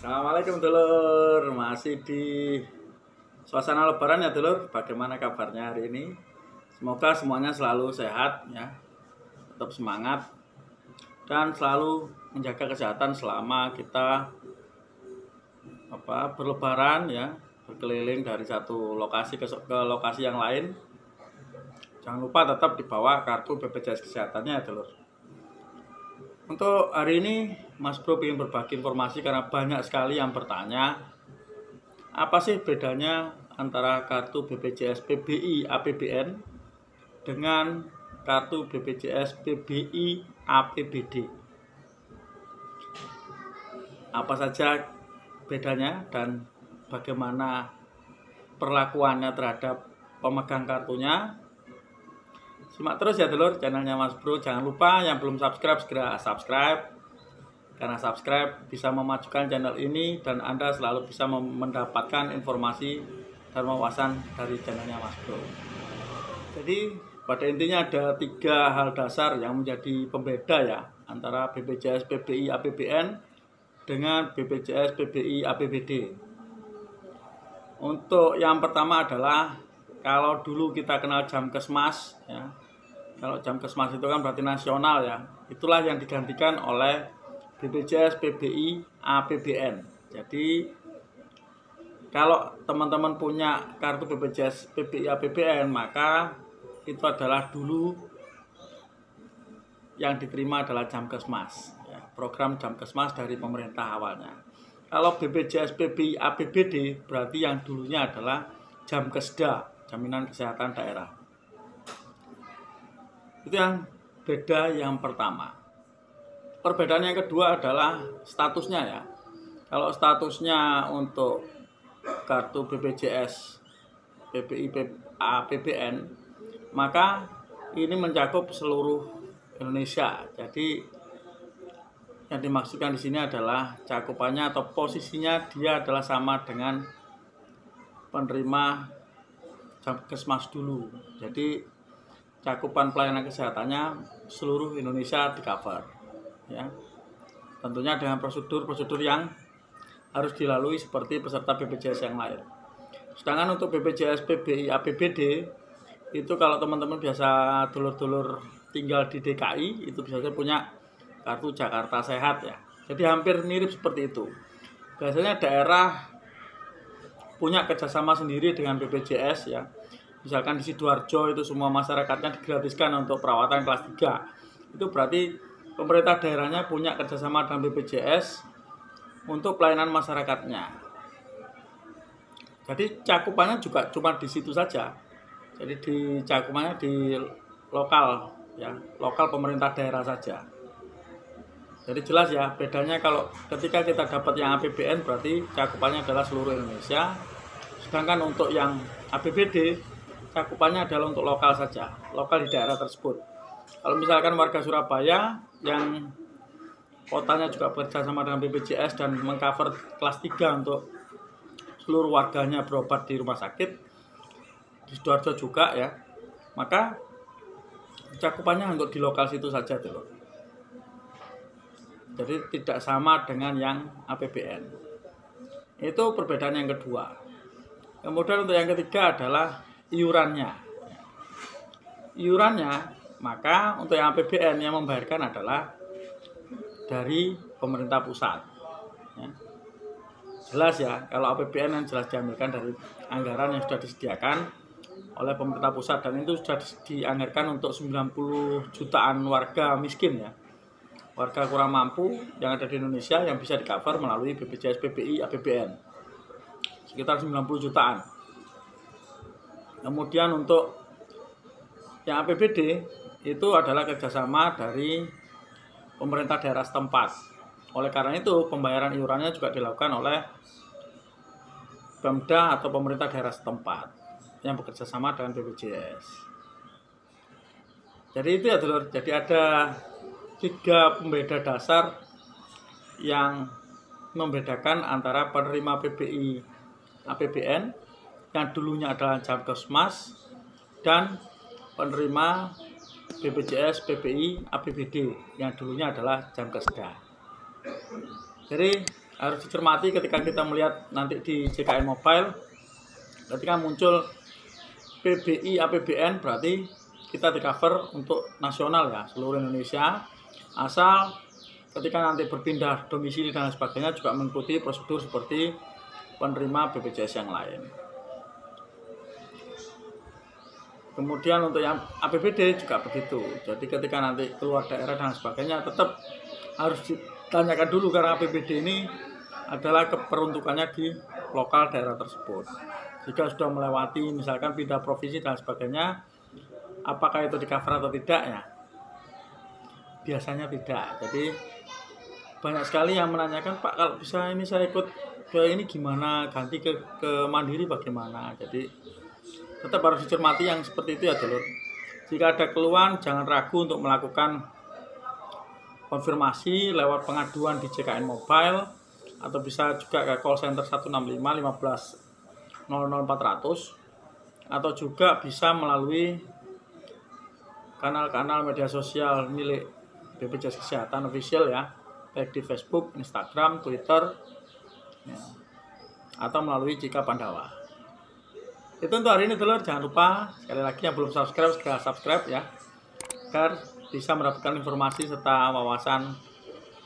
Assalamualaikum dulur, masih di suasana lebaran ya dulur. Bagaimana kabarnya hari ini? Semoga semuanya selalu sehat ya, tetap semangat dan selalu menjaga kesehatan selama kita berlebaran ya, berkeliling dari satu lokasi ke lokasi yang lain. Jangan lupa tetap dibawa kartu BPJS kesehatannya ya dulur. Untuk hari ini Mas Bro ingin berbagi informasi karena banyak sekali yang bertanya apa sih bedanya antara kartu BPJS PBI APBN dengan kartu BPJS PBI APBD. Apa saja bedanya dan bagaimana perlakuannya terhadap pemegang kartunya. Simak terus ya dulur channelnya Mas Bro. Jangan lupa yang belum subscribe segera subscribe, karena subscribe bisa memajukan channel ini dan Anda selalu bisa mendapatkan informasi dan wawasan dari channelnya Mas Bro. Jadi pada intinya ada 3 hal dasar yang menjadi pembeda ya antara BPJS PBI APBN dengan BPJS PBI APBD. Untuk yang pertama adalah kalau dulu kita kenal Jamkesmas ya. Kalau Jamkesmas itu kan berarti nasional ya. Itulah yang digantikan oleh BPJS PBI APBN. Jadi kalau teman-teman punya kartu BPJS PBI APBN, maka itu adalah dulu yang diterima adalah Jamkesmas ya, program Jamkesmas dari pemerintah awalnya. Kalau BPJS PBI APBD berarti yang dulunya adalah Jamkesda, Jaminan Kesehatan Daerah. Itu yang beda yang pertama. Perbedaan yang kedua adalah statusnya ya. Kalau statusnya untuk kartu BPJS PBI APBN, maka ini mencakup seluruh Indonesia. Jadi yang dimaksudkan di sini adalah cakupannya atau posisinya dia adalah sama dengan penerima Jamkesmas dulu. Jadi cakupan pelayanan kesehatannya seluruh Indonesia di cover ya. Tentunya dengan prosedur-prosedur yang harus dilalui seperti peserta BPJS yang lain. Sedangkan untuk BPJS PBI APBD itu kalau teman-teman biasa dulur-dulur tinggal di DKI itu biasanya punya kartu Jakarta Sehat ya. Jadi hampir mirip seperti itu. Biasanya daerah punya kerjasama sendiri dengan BPJS ya. Misalkan di Sidoarjo itu semua masyarakatnya digratiskan untuk perawatan kelas 3. Itu berarti pemerintah daerahnya punya kerjasama dengan BPJS untuk pelayanan masyarakatnya. Jadi cakupannya juga cuma di situ saja. Jadi cakupannya di lokal ya, lokal pemerintah daerah saja. Jadi jelas ya bedanya kalau ketika kita dapat yang APBN berarti cakupannya adalah seluruh Indonesia. Sedangkan untuk yang APBD cakupannya adalah untuk lokal saja, lokal di daerah tersebut. Kalau misalkan warga Surabaya yang kotanya juga bekerja sama dengan BPJS dan mengcover kelas 3 untuk seluruh warganya berobat di rumah sakit, di Sidoarjo juga ya, maka cakupannya untuk di lokal situ saja dulu. Jadi tidak sama dengan yang APBN. Itu perbedaan yang kedua. Kemudian untuk yang ketiga adalah iurannya. Maka untuk yang APBN yang membayarkan adalah dari pemerintah pusat ya. Jelas ya, kalau APBN yang jelas diambilkan dari anggaran yang sudah disediakan oleh pemerintah pusat dan itu sudah dianggarkan untuk 90 jutaan warga miskin ya, warga kurang mampu yang ada di Indonesia yang bisa di-cover melalui BPJS PBI APBN sekitar 90 jutaan. Kemudian untuk yang APBD itu adalah kerjasama dari pemerintah daerah setempat. Oleh karena itu pembayaran iurannya juga dilakukan oleh Pemda atau pemerintah daerah setempat yang bekerjasama dengan BPJS. Jadi itu ya dulur. Jadi ada 3 pembeda dasar yang membedakan antara penerima PBI APBN yang dulunya adalah Jamkesmas dan penerima BPJS PBI APBD yang dulunya adalah Jamkesda. Jadi harus dicermati ketika kita melihat nanti di JKN Mobile, ketika muncul PBI APBN berarti kita di cover untuk nasional ya, seluruh Indonesia, asal ketika nanti berpindah domisili dan sebagainya juga mengikuti prosedur seperti penerima BPJS yang lain. Kemudian untuk yang APBD juga begitu. Jadi ketika nanti keluar daerah dan sebagainya tetap harus ditanyakan dulu, karena APBD ini adalah keperuntukannya di lokal daerah tersebut. Jika sudah melewati misalkan pindah provinsi dan sebagainya, apakah itu di cover atau tidak ya? Biasanya tidak. Jadi banyak sekali yang menanyakan, Pak kalau bisa ini saya ikut ke ini gimana, ganti ke Mandiri bagaimana. Jadi tetap harus dicermati yang seperti itu ya dulur. Jika ada keluhan jangan ragu untuk melakukan konfirmasi lewat pengaduan di JKN Mobile, atau bisa juga ke call center 165 15 00400, atau juga bisa melalui kanal-kanal media sosial milik BPJS Kesehatan official ya, baik di Facebook, Instagram, Twitter ya, atau melalui Jika Pandawa. Itu untuk hari ini dulur, jangan lupa sekali lagi yang belum subscribe segera subscribe ya, agar bisa mendapatkan informasi serta wawasan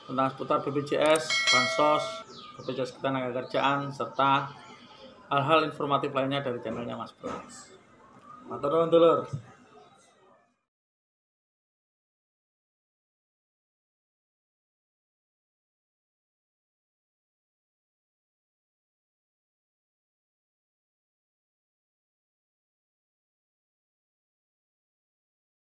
tentang seputar BPJS, Bansos, BPJS Ketenagakerjaan, serta hal-hal informatif lainnya dari channelnya Mas Bro. Matur nuwun dulur.